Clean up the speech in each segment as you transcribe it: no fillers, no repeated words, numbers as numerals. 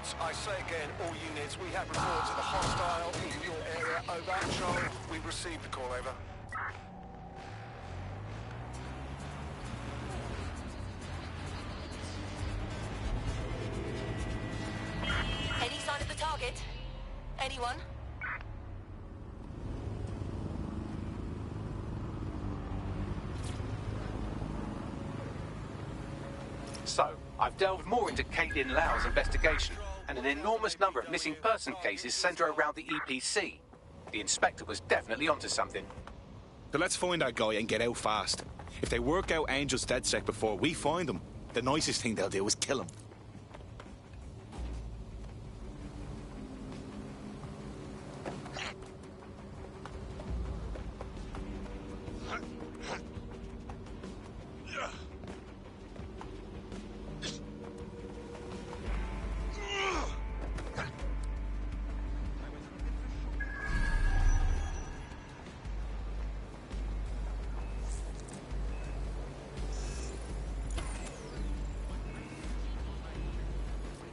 units. I say again, all units, we have reports of a hostile in your area. Over. Charlie, we've received the call, over. Any sign of the target? Anyone? So, I've delved more into Caitlin Lau's investigation, and an enormous number of missing person cases centre around the EPC. The inspector was definitely onto something. So let's find that guy and get out fast. If they work out Angel's DedSec before we find him, the nicest thing they'll do is kill him.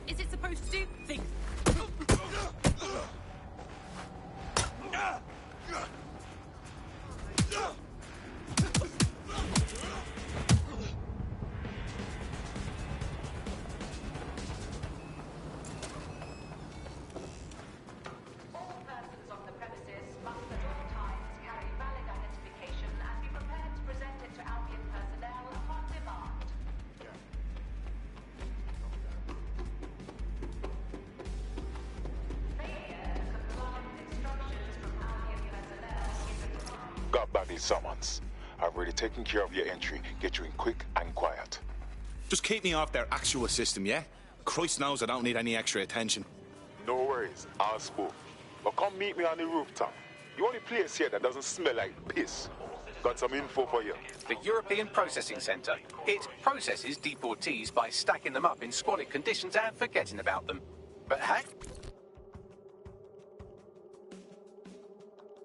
Is it supposed to do things? Got back these summons. I've already taken care of your entry. Get you in quick and quiet. Just keep me off their actual system, yeah? Christ knows I don't need any extra attention. No worries, I'll spook. But come meet me on the rooftop. The only place here that doesn't smell like piss. Got some info for you. The European Processing Centre. It processes deportees by stacking them up in squalid conditions and forgetting about them. But hey...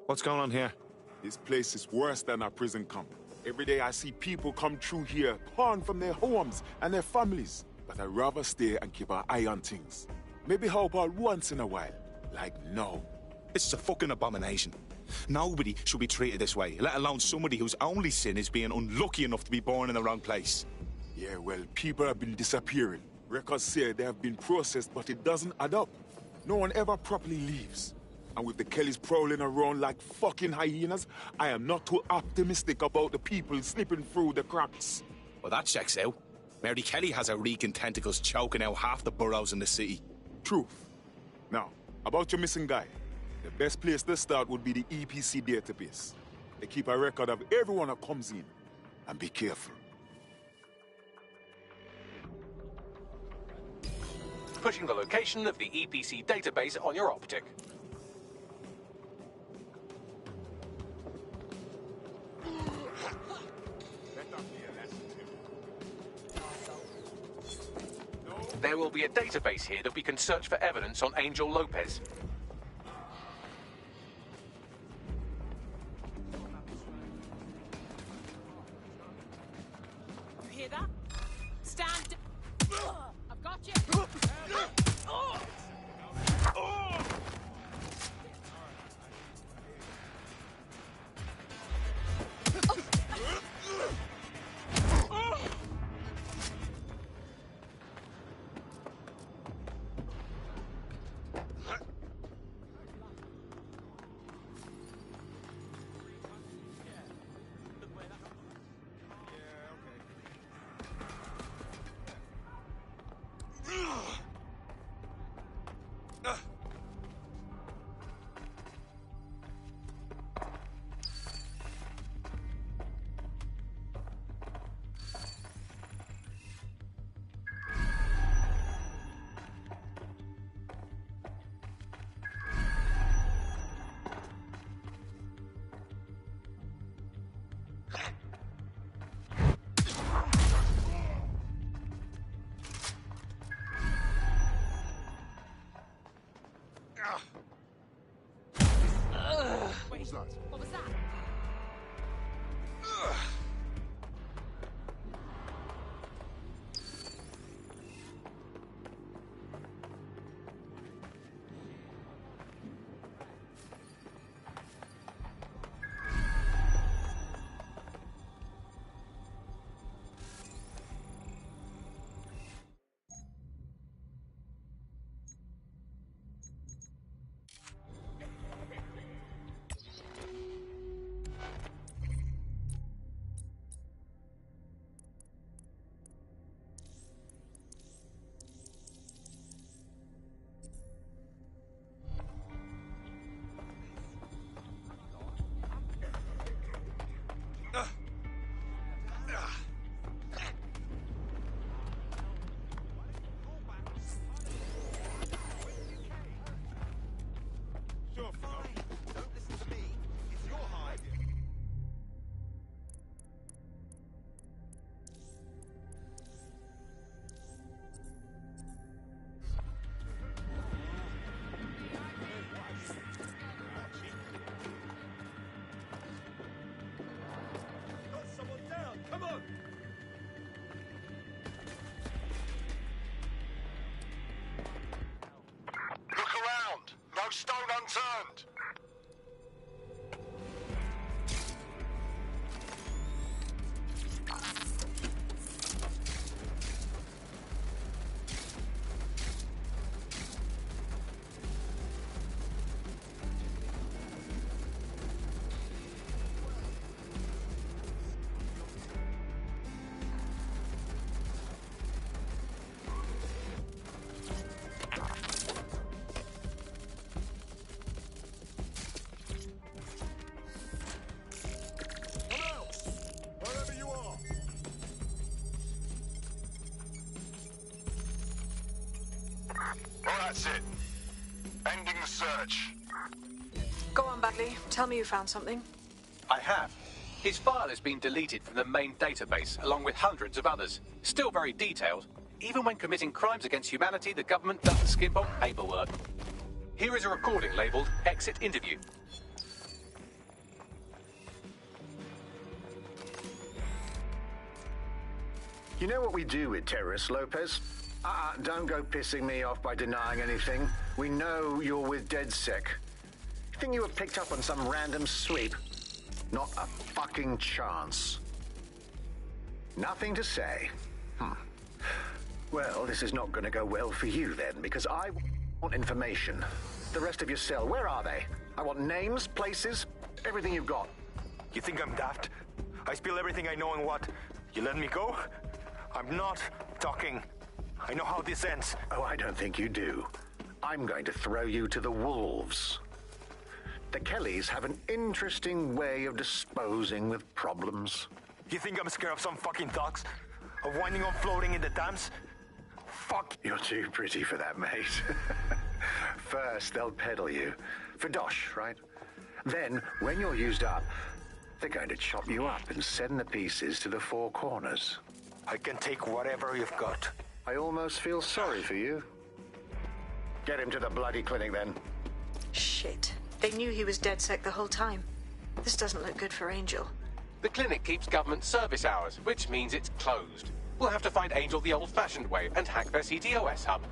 What's going on here? This place is worse than a prison camp. Every day I see people come through here, torn from their homes and their families. But I'd rather stay and keep an eye on things. Maybe help out once in a while. Like now. This is a fucking abomination. Nobody should be treated this way, let alone somebody whose only sin is being unlucky enough to be born in the wrong place. Yeah, well, people have been disappearing. Records say they have been processed, but it doesn't add up. No one ever properly leaves. And with the Kellys prowling around like fucking hyenas, I am not too optimistic about the people slipping through the cracks. Well, that checks out. Mary Kelly has her reeking tentacles choking out half the boroughs in the city. Truth. Now, about your missing guy. The best place to start would be the EPC database. They keep a record of everyone that comes in. And be careful. Pushing the location of the EPC database on your optic. There will be a database here that we can search for evidence on Angel Lopez. You hear that? Stand. I've got you. What was that? stone unturned. Well, that's it. Ending the search. Go on, Bagley. Tell me you found something. I have. His file has been deleted from the main database, along with hundreds of others. Still very detailed. Even when committing crimes against humanity, the government doesn't skimp on paperwork. Here is a recording labeled Exit Interview. You know what we do with terrorists, Lopez? Don't go pissing me off by denying anything. We know you're with DedSec. You think you were picked up on some random sweep? Not a fucking chance. Nothing to say. Well, this is not going to go well for you then, because I want information. The rest of your cell, where are they? I want names, places, everything you've got. You think I'm daft? I spill everything I know and what? You let me go? I'm not talking. I know how this ends. Oh, I don't think you do. I'm going to throw you to the wolves. The Kellys have an interesting way of disposing with problems. You think I'm scared of some fucking thugs? Of winding up floating in the dams? Fuck. You're too pretty for that, mate. First, they'll peddle you. For dosh, right? Then, when you're used up, they're going to chop you up and send the pieces to the four corners. I can take whatever you've got. I almost feel sorry for you. Get him to the bloody clinic, then. Shit. They knew he was DedSec the whole time. This doesn't look good for Angel. The clinic keeps government service hours, which means it's closed. We'll have to find Angel the old-fashioned way and hack their CTOS hub.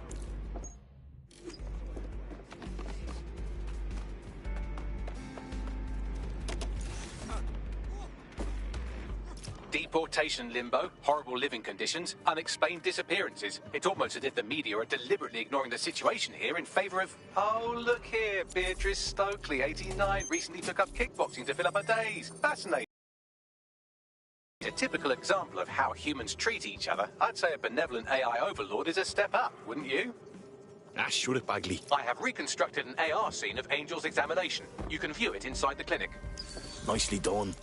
Deportation limbo, horrible living conditions, unexplained disappearances. It's almost as if the media are deliberately ignoring the situation here in favour of... Oh, look here, Beatrice Stokely, 89, recently took up kickboxing to fill up her days. Fascinating. A typical example of how humans treat each other. I'd say a benevolent AI overlord is a step up, wouldn't you? Shut it, Bagley. I have reconstructed an AR scene of Angel's examination. You can view it inside the clinic. Nicely done.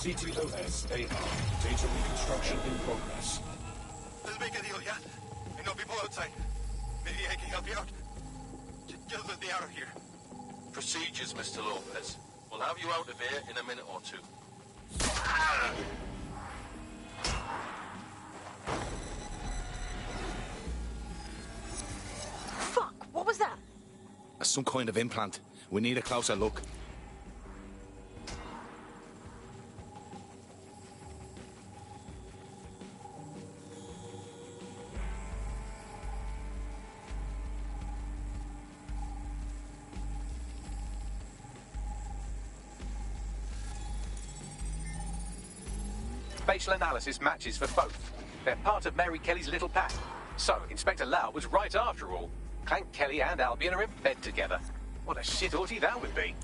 CTOS AR. Data reconstruction in progress. Let's make a deal, yeah? I know people outside. Maybe I can help you out. Just let me out of here. Procedures, Mr. Lopez. We'll have you out of here in a minute or two. Fuck! What was that? Some kind of implant. We need a closer look. Facial analysis matches for both. They're part of Mary Kelly's little pack. So, Inspector Lau was right after all. Clank Kelly and Albion are in bed together. What a shit orgy that would be.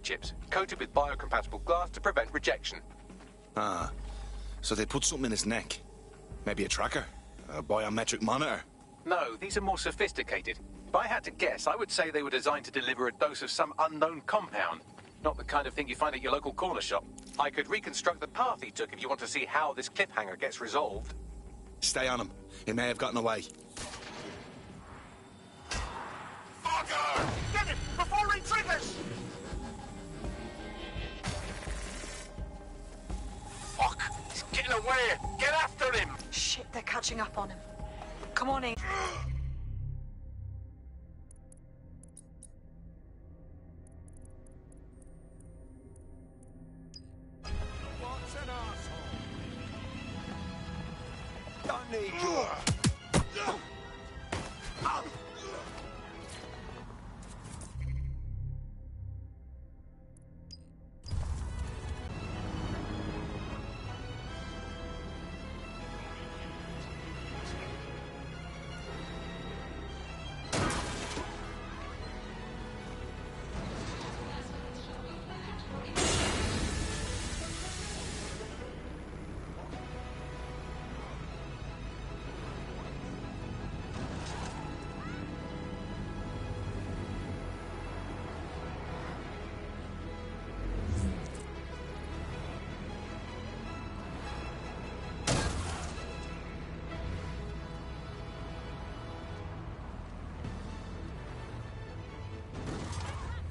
microchips, coated with biocompatible glass to prevent rejection. Ah, so they put something in his neck. Maybe a tracker? A biometric monitor? No, these are more sophisticated. If I had to guess, I would say they were designed to deliver a dose of some unknown compound. Not the kind of thing you find at your local corner shop. I could reconstruct the path he took if you want to see how this cliffhanger gets resolved. Stay on him. He may have gotten away. Fucker! Get him before he triggers! Fuck! He's getting away! Get after him! Shit, they're catching up on him. Come on in. What's an asshole? Don't need your...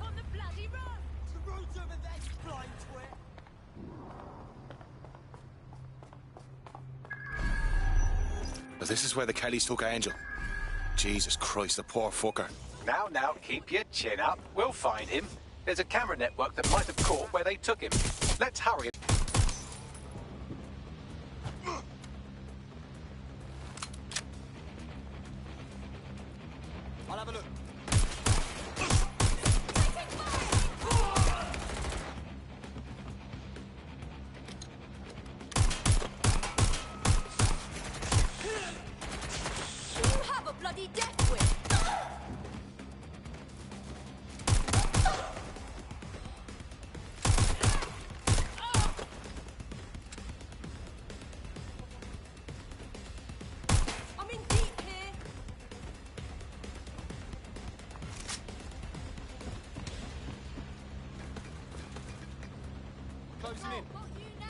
On the bloody road! The road's over there, you blind twit! But this is where the Kellys took Angel. Jesus Christ, the poor fucker. Now, keep your chin up. We'll find him. There's a camera network that might have caught where they took him. Let's hurry. I'll have a look. You have a bloody death whip! I'm in deep here. Closing in. Got you now.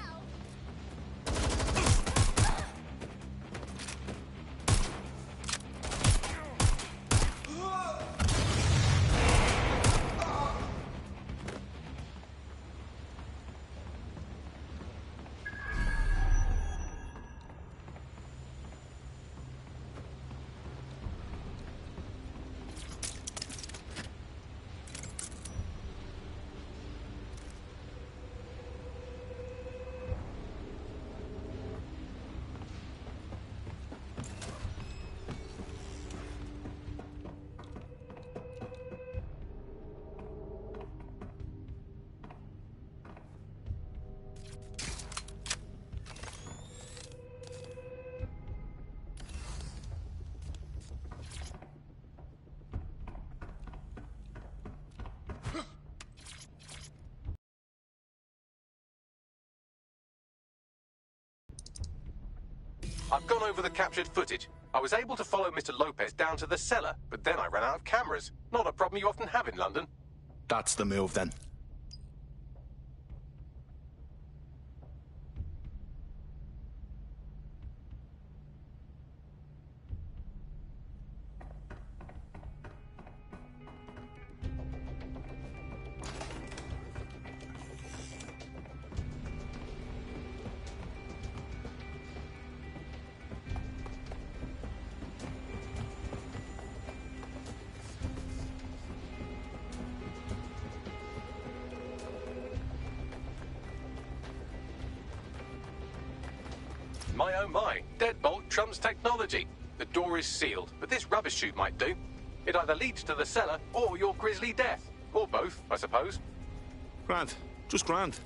I've gone over the captured footage. I was able to follow Mr. Lopez down to the cellar, but then I ran out of cameras. Not a problem you often have in London. That's the move, then. My oh my, deadbolt trumps technology. The door is sealed, but this rubbish chute might do. It either leads to the cellar or your grisly death. Or both, I suppose. Grand. Just grand.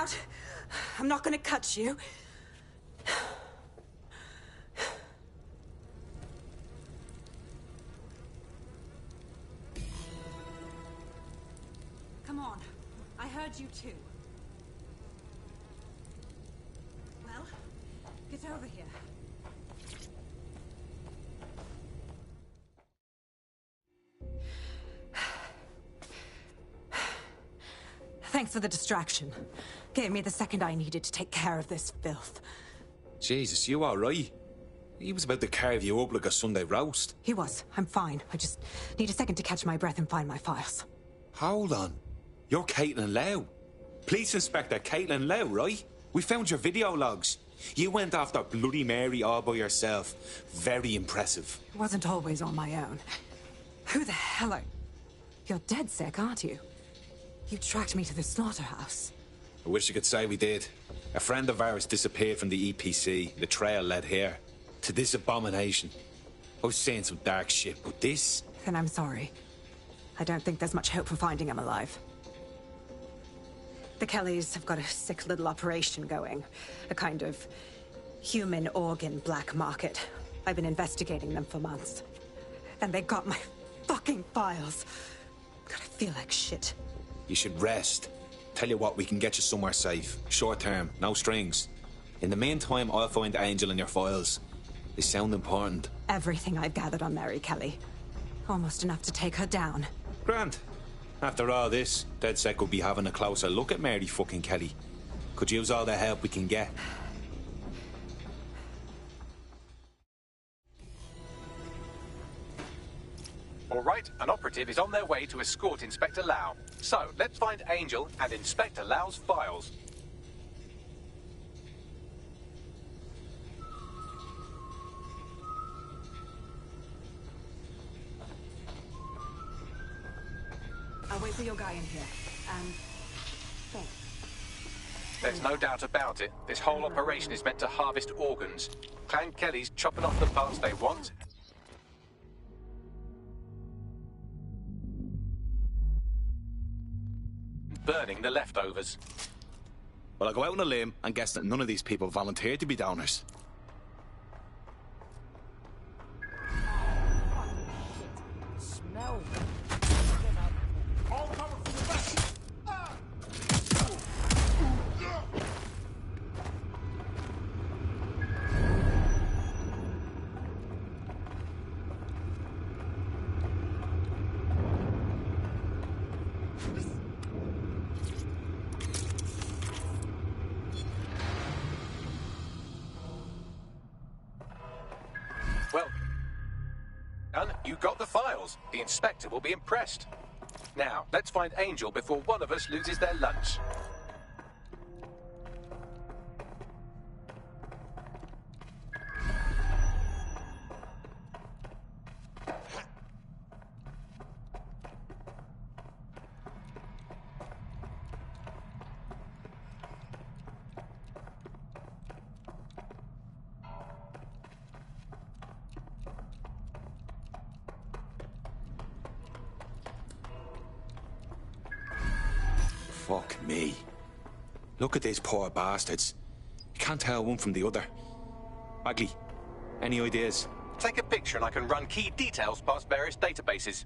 not. I'm not gonna cut you. Come on. I heard you too. Well, get over here. Thanks for the distraction. Gave me the second I needed to take care of this filth. Jesus, you alright? He was about to carve you up like a Sunday roast. He was. I'm fine. I just need a second to catch my breath and find my files. Hold on. You're Caitlin Lau. Police Inspector Caitlin Lau, right? We found your video logs. You went after Bloody Mary all by yourself. Very impressive. It wasn't always on my own. Who the hell are... You're dead sick, aren't you? You tracked me to the slaughterhouse. I wish I could say we did. A friend of ours disappeared from the EPC. The trail led here. To this abomination. I was saying some dark shit, but this... Then I'm sorry. I don't think there's much hope for finding him alive. The Kellys have got a sick little operation going. A kind of human organ black market. I've been investigating them for months. And they got my fucking files. God, I feel like shit. You should rest. Tell you what, we can get you somewhere safe. Short term, no strings. In the meantime, I'll find Angel in your files. They sound important. Everything I've gathered on Mary Kelly. Almost enough to take her down. Grant. After all this, DedSec will be having a closer look at Mary fucking Kelly. Could use all the help we can get. All right, an operative is on their way to escort Inspector Lau. So, let's find Angel and Inspector Lau's files. I'll wait for your guy in here. And... thanks. There's no doubt about it. This whole operation is meant to harvest organs. Clan Kelly's chopping off the parts they want. Burning the leftovers. Well, I'll go out on a limb and guess that none of these people volunteered to be donors. Smell. All coming from the back. Well, done. You got the files. The inspector will be impressed. Now, let's find Angel before one of us loses their lunch. Fuck me. Look at these poor bastards. You can't tell one from the other. Bagley, any ideas? Take a picture and I can run key details past various databases.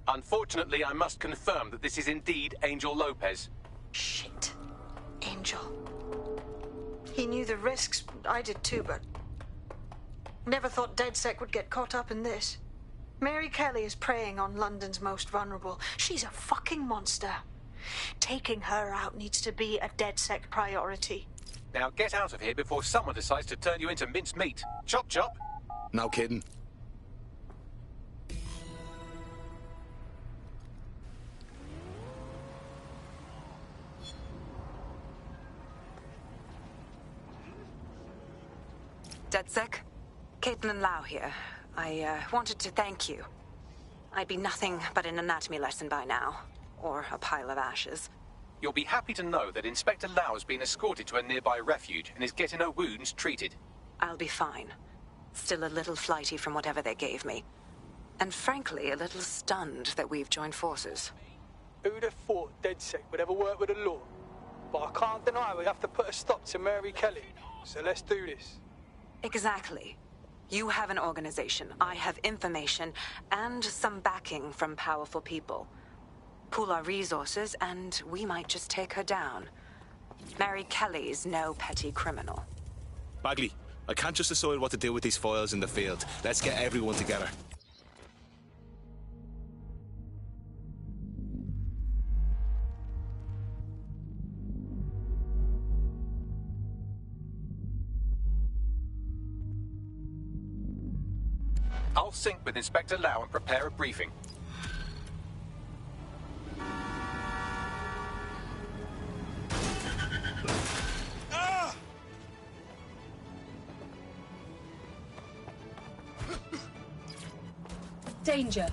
Unfortunately, I must confirm that this is indeed Angel Lopez. Shit. Angel. He knew the risks. I did too, but... never thought DedSec would get caught up in this. Mary Kelly is preying on London's most vulnerable. She's a fucking monster. Taking her out needs to be a DedSec priority. Now get out of here before someone decides to turn you into minced meat. Chop chop. No kidding. DedSec? Caitlin Lau here. I wanted to thank you. I'd be nothing but an anatomy lesson by now. Or a pile of ashes. You'll be happy to know that Inspector Lau has been escorted to a nearby refuge and is getting her wounds treated. I'll be fine. Still a little flighty from whatever they gave me. And frankly, a little stunned that we've joined forces. Who'd have thought DedSec would ever work with the law? But I can't deny we have to put a stop to Mary Kelly. So let's do this. Exactly. You have an organization, I have information, and some backing from powerful people. Pool our resources, and we might just take her down. Mary Kelly's no petty criminal. Bagley, I can't just decide what to do with these files in the field. Let's get everyone together. I'll sync with Inspector Lau and prepare a briefing. Danger.